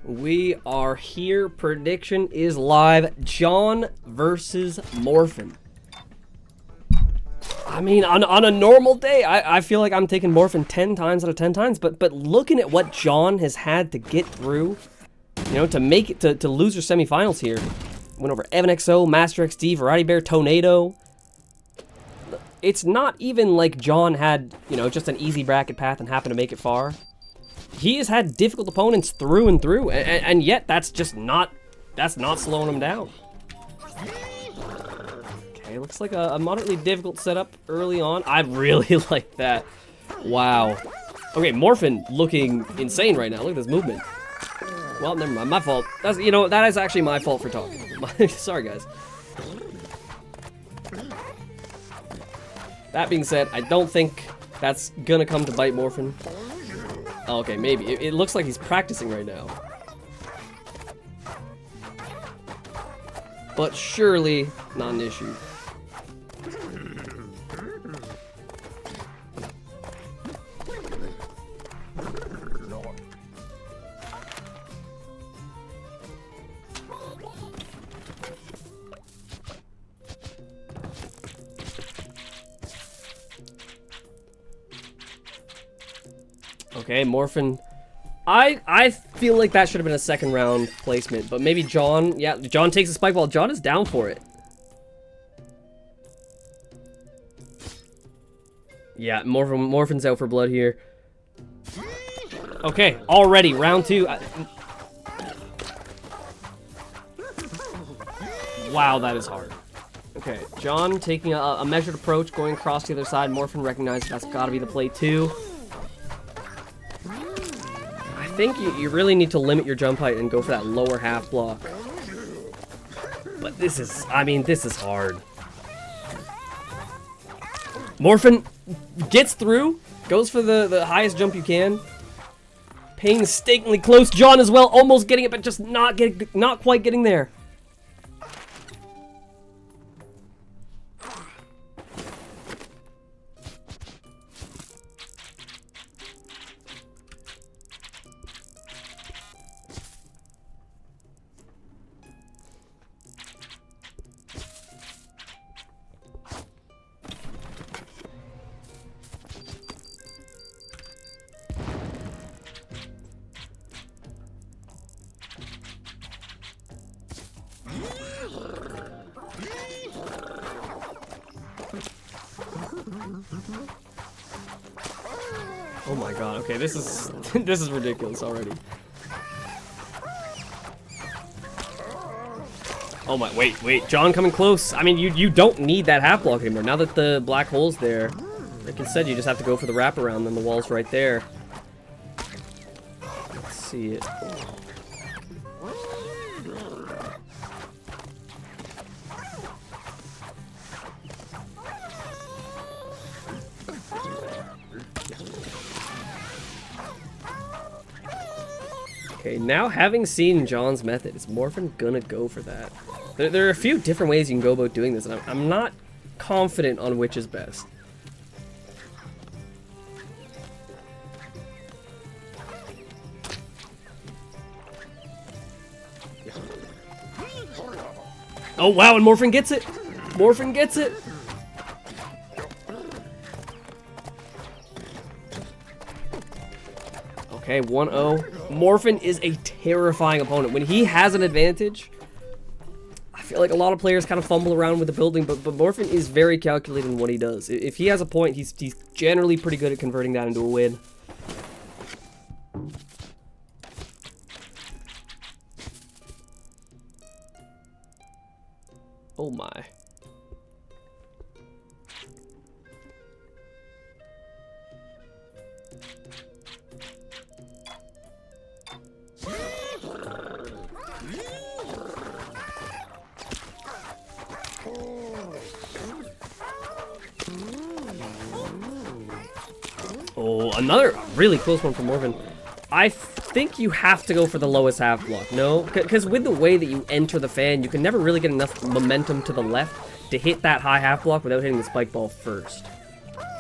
We are here. Prediction is live. John versus Morphin. I mean, on a normal day, I feel like I'm taking Morphin 10 times out of 10 times. But looking at what John has had to get through, you know, to make it to lose your semifinals here. Went over Evan XO, Master XD, Variety Bear, Tornado. It's not even like John had, you know, just an easy bracket path and happened to make it far. He has had difficult opponents through and through, and yet that's not slowing him down. Okay, looks like a moderately difficult setup early on. I really like that. Wow. Okay, Morphin looking insane right now. Look at this movement. Well, never mind. My fault. That's, you know, that is actually my fault for talking. Sorry, guys. That being said, I don't think that's gonna come to bite Morphin. Oh, okay, maybe. It looks like he's practicing right now. But surely not an issue. Okay, Morphin. I feel like that should have been a second round placement, but maybe John, yeah, John takes a spike ball. John is down for it. Yeah, Morphin's out for blood here. Okay, already, round two. Wow, that is hard. Okay, John taking a measured approach, going across the other side. Morphin recognizes that's gotta be the play too. I think you really need to limit your jump height and go for that lower half block. But this is, I mean, this is hard. Morphin gets through, goes for the highest jump you can. Painstakingly close. John as well, almost getting it, but just not quite getting there. Oh my god, okay, this is this is ridiculous already. Oh my, wait, John coming close. I mean, you don't need that half block anymore. Now that the black hole's there, like I said, you just have to go for the wraparound, then the wall's right there. Let's see it. Okay, now having seen John's method, is Morphin gonna go for that? There are a few different ways you can go about doing this, and I'm not confident on which is best. Oh wow, and Morphin gets it! Morphin gets it! Okay, 1-0. Morphin is a terrifying opponent. When he has an advantage, I feel like a lot of players kind of fumble around with the building, but Morphin is very calculated in what he does. If he has a point, he's generally pretty good at converting that into a win. Oh my. Oh, another really close one from Morfin. I think you have to go for the lowest half block, no? Because with the way that you enter the fan, you can never really get enough momentum to the left to hit that high half block without hitting the spike ball first.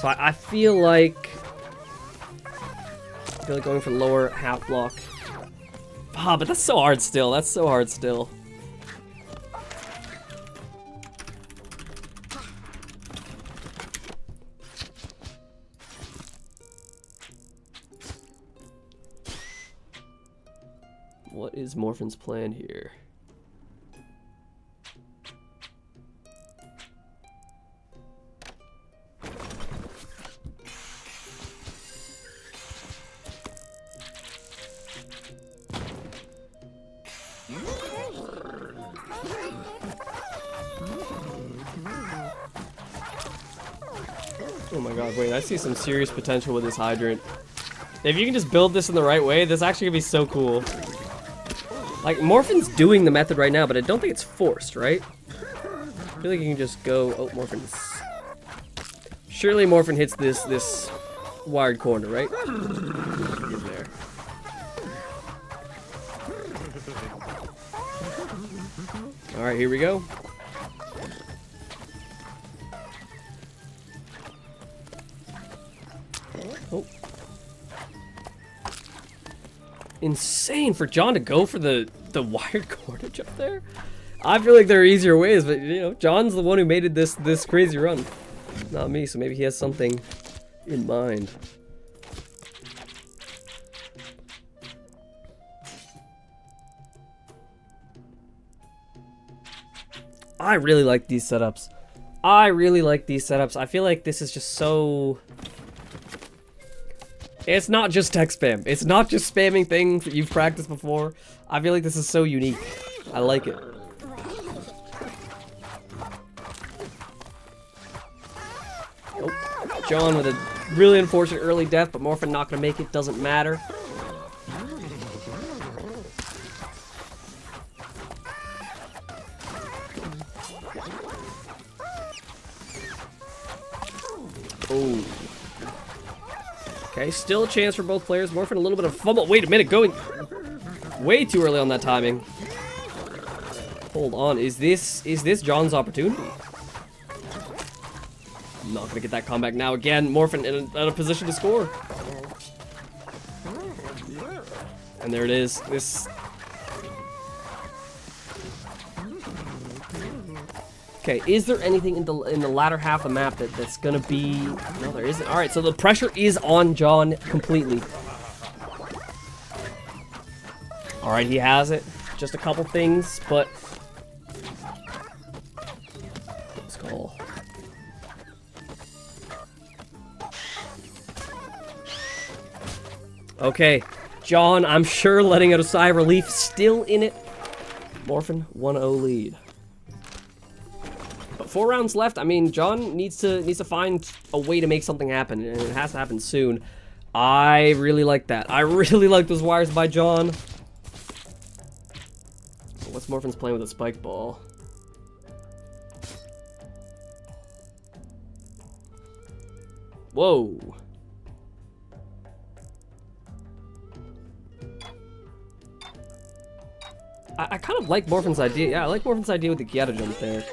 So I feel like going for the lower half block. Ah, but that's so hard still. That's so hard still. What is Morphin's plan here? Oh my god, wait, I see some serious potential with this hydrant. If you can just build this in the right way, this actually gonna be so cool. Like, Morphin's doing the method right now, but I don't think it's forced, right? I feel like you can just go... Oh, Morphin's... Surely Morphin hits this wired corner, right? Get there. Alright, here we go. Oh. Insane for John to go for the wired cordage up there. I feel like there are easier ways, but you know, John's the one who made it this crazy run, not me. So maybe he has something in mind. I really like these setups. I feel like this is just so... It's not just text spam. It's not just spamming things that you've practiced before. I feel like this is so unique. I like it. Oh, John with a really unfortunate early death, but Morphin not gonna make it. Doesn't matter. Oh. Okay, still a chance for both players. Morphin a little bit of fumble. Wait a minute, going way too early on that timing. Hold on, is this John's opportunity? I'm not gonna get that comeback now. Again, Morphin in a position to score. And there it is. This. Okay, is there anything in the latter half of the map that's gonna be... No, there isn't. Alright, so the pressure is on John completely. Alright, he has it. Just a couple things, but... Let's call. Okay, John, I'm sure letting out a sigh of relief, still in it. Morphin, 1-0 lead. 4 rounds left. I mean, John needs to find a way to make something happen, and it has to happen soon. I really like that. I really like those wires by John. What's Morphin's playing with a spike ball? Whoa. I kind of like Morphin's idea. Yeah, I like Morphin's idea with the Gyata jump there.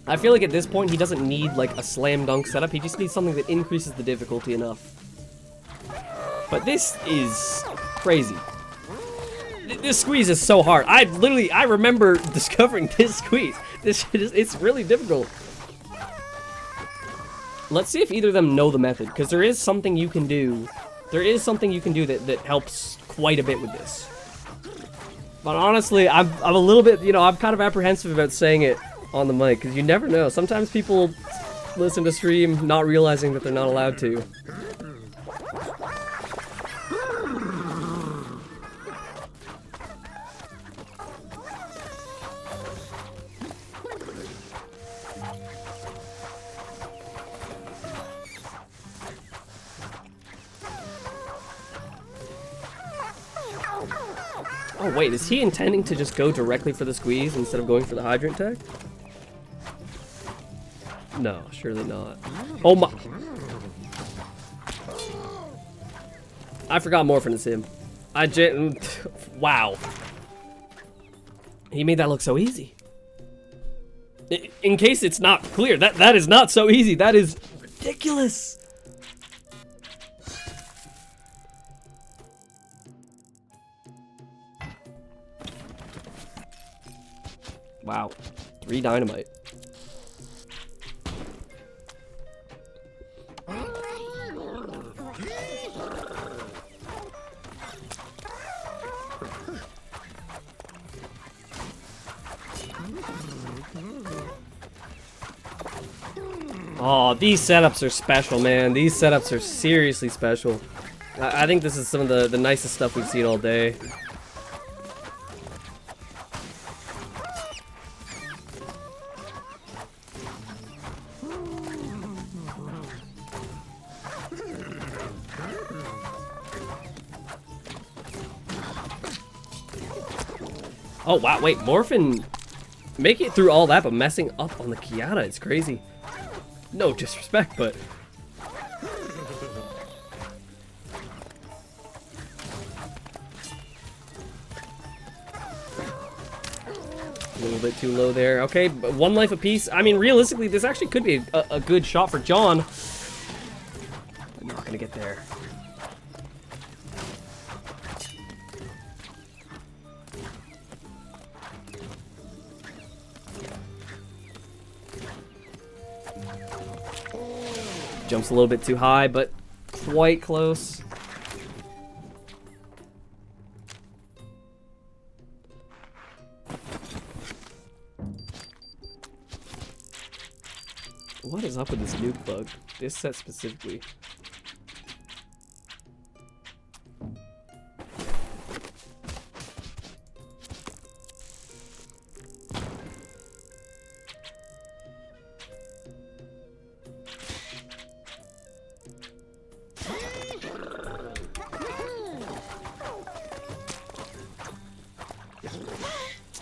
I feel like at this point he doesn't need like a slam dunk setup, he just needs something that increases the difficulty enough. But this is crazy. This squeeze is so hard. I remember discovering this squeeze. This shit is, it's really difficult. Let's see if either of them know the method, because there is something you can do. There is something you can do that helps quite a bit with this. But honestly, I'm a little bit, you know, I'm kind of apprehensive about saying it on the mic, because you never know. Sometimes people listen to stream not realizing that they're not allowed to. Oh wait, is he intending to just go directly for the squeeze instead of going for the hydrant tech? No, surely not. Oh my... I forgot Morphin is him. Wow. He made that look so easy. In case it's not clear, that is not so easy. That is ridiculous. Wow. 3 dynamite. Oh, these setups are special, man. These setups are seriously special. I think this is some of the nicest stuff we've seen all day. Oh, wow, wait, Morphin making it through all that, but messing up on the Kiana. It's crazy. No disrespect, but... a little bit too low there. Okay, but 1 life apiece. I mean, realistically, this actually could be a good shot for John. I'm not gonna get there. Jumps a little bit too high, but quite close. What is up with this nuke bug? This set specifically.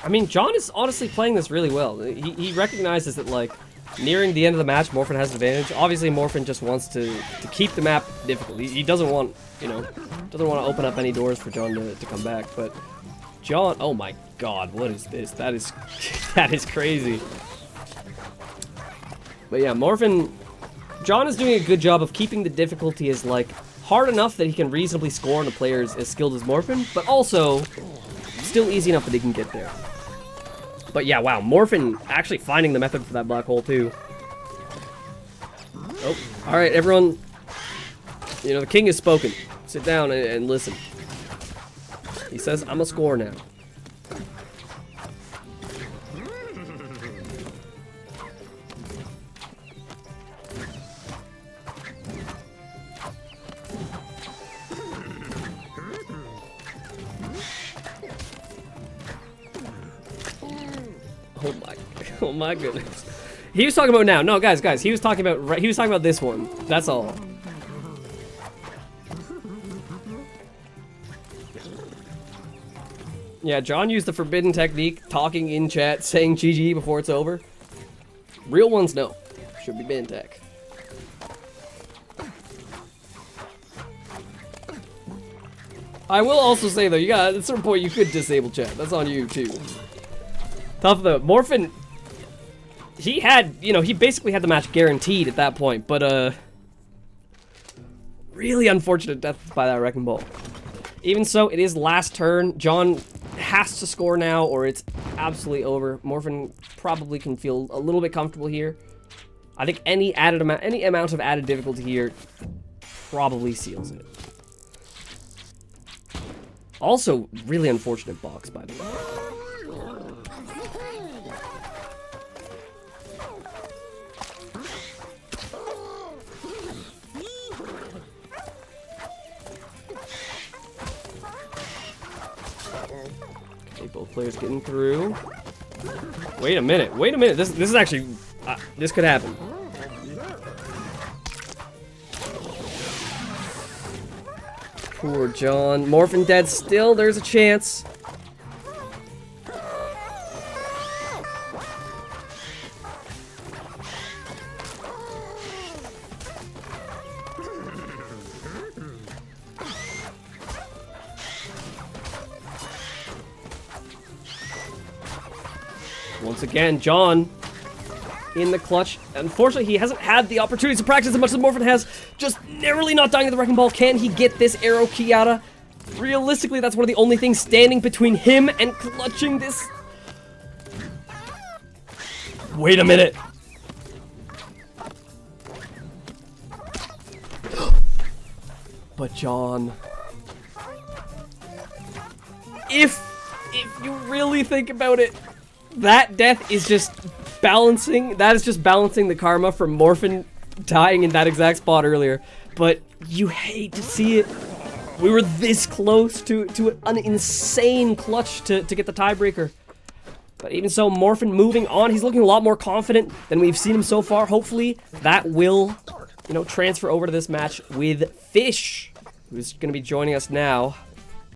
I mean, John is honestly playing this really well. He recognizes that, like, nearing the end of the match, Morphin has the advantage. Obviously, Morphin just wants to keep the map difficult. He doesn't want, you know, doesn't want to open up any doors for John to come back. But John, oh my God, what is this? That is, that is crazy. But yeah, Morphin, John is doing a good job of keeping the difficulty as, like, hard enough that he can reasonably score on a player as skilled as Morphin, but also still easy enough that he can get there. But yeah, wow, Morphin actually finding the method for that black hole too. Oh, all right, everyone. You know, the king has spoken. Sit down and listen. He says, I'm a score now. Oh my goodness. He was talking about now. No, guys, he was talking about this one. That's all. Yeah, John used the forbidden technique, talking in chat, saying GG before it's over. Real ones, no. Should be bin tech. I will also say though, you got at a certain point you could disable chat. That's on you too. Tough though. Morphin, he had, you know, he basically had the match guaranteed at that point, but really unfortunate death by that wrecking ball. Even so, it is last turn. John has to score now or it's absolutely over. Morphin probably can feel a little bit comfortable here. I think any amount of added difficulty here probably seals it. Also, really unfortunate box, by the way. Okay, both players getting through. Wait a minute. This is actually, this could happen. Poor John. Morphin dead still. There's a chance. Once again, John in the clutch. Unfortunately, he hasn't had the opportunity to practice as much as Morphin has. Just narrowly not dying to the wrecking ball. Can he get this arrow Kiata? Realistically, that's one of the only things standing between him and clutching this. Wait a minute. But John, if you really think about it, that death is just balancing. That is just balancing the karma from Morphin dying in that exact spot earlier. But you hate to see it. We were this close to an insane clutch to get the tiebreaker. But even so, Morphin moving on. He's looking a lot more confident than we've seen him so far. Hopefully, that will, you know, transfer over to this match with Fish, who's going to be joining us now.